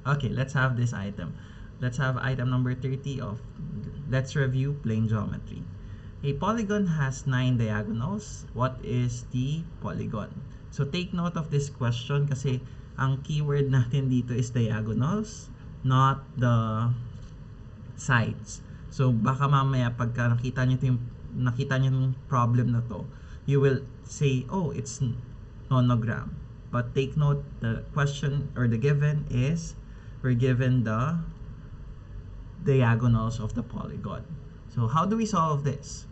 Okay, let's have this item. Let's have item number 30 of let's review plane geometry. A polygon has 9 diagonals. What is the polygon? So take note of this question kasi ang keyword natin dito is diagonals, not the sides. So baka mamaya pagka nakita nyo yung problem na to, you will say, oh, it's nonogram. But take note, the question or the given is we're given the diagonals of the polygon. So how do we solve this?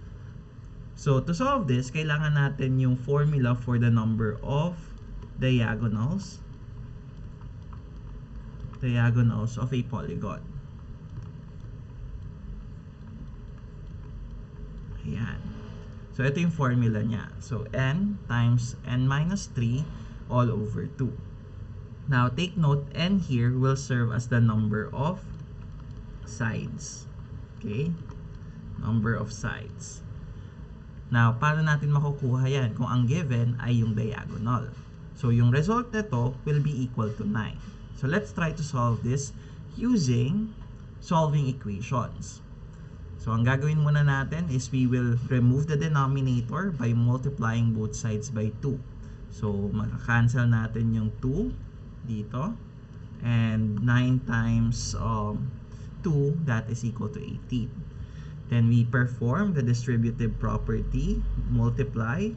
So to solve this, kailangan natin yung formula for the number of diagonals of a polygon. Ayan. So ito yung formula niya. So n times n minus 3 all over 2. Now take note, n here will serve as the number of sides. Okay? Number of sides. Now, paano natin makukuha yan kung ang given ay yung diagonal? So, yung result nito will be equal to 9. So, let's try to solve this using solving equations. So, ang gagawin muna natin is we will remove the denominator by multiplying both sides by 2. So, makakancel natin yung 2 dito. And 9 times 2, that is equal to 18. Then we perform the distributive property, multiply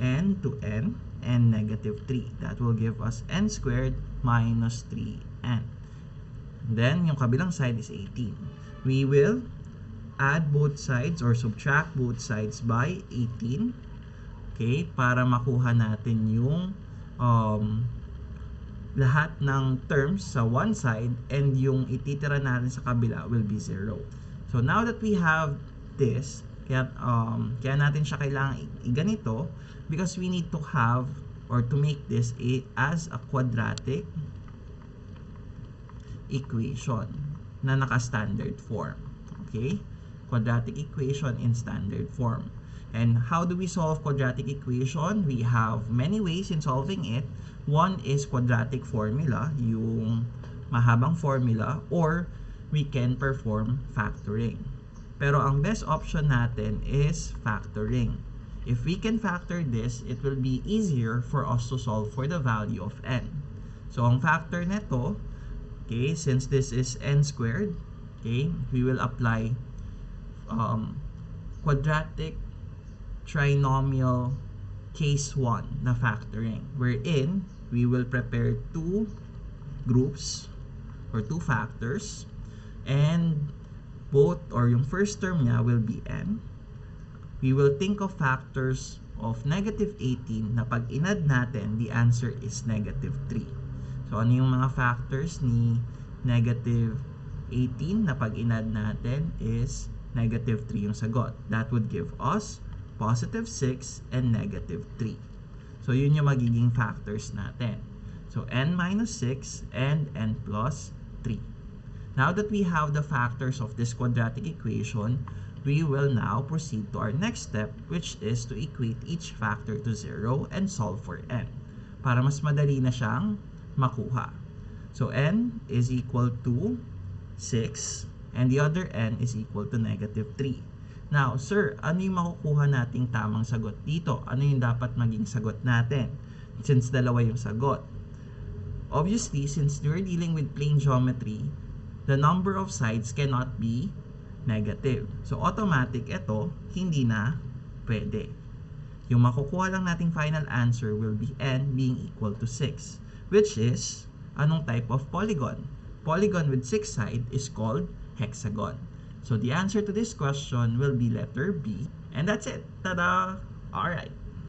n to n and negative 3. That will give us n squared minus 3n. Then, yung kabilang side is 18. We will add both sides or subtract both sides by 18. Okay, para makuha natin yung lahat ng terms sa one side and yung ititira natin sa kabila will be 0. So now that we have this, kaya natin siya kailangan i-ganito because we need to have or to make this as a quadratic equation na naka-standard form. Okay? Quadratic equation in standard form. And how do we solve quadratic equation? We have many ways in solving it. One is quadratic formula, yung mahabang formula, or we can perform factoring. Pero ang best option natin is factoring. If we can factor this, it will be easier for us to solve for the value of n. So ang factor nito, okay, since this is n squared, okay, we will apply quadratic trinomial case 1 na factoring, wherein we will prepare two groups or two factors, and both or yung first term niya will be n. We will think of factors of negative 18 na pag inad natin, the answer is negative 3. So ano yung mga factors ni negative 18 na pag inad natin is negative 3 yung sagot. That would give us positive 6 and negative 3. So yun yung magiging factors natin. So n minus 6 and n plus 3. Now that we have the factors of this quadratic equation, we will now proceed to our next step, which is to equate each factor to 0 and solve for n, para mas madali na siyang makuha. So n is equal to 6 and the other n is equal to negative 3. Now, sir, ano yung makukuha nating tamang sagot dito? Ano yung dapat maging sagot natin? Since dalawa yung sagot. Obviously, since we're dealing with plane geometry, the number of sides cannot be negative. So, automatic ito, hindi na pwede. Yung makukuha lang nating final answer will be n being equal to 6, which is, anong type of polygon? Polygon with 6 sides is called hexagon. So, the answer to this question will be letter B, and that's it. Tada! Alright.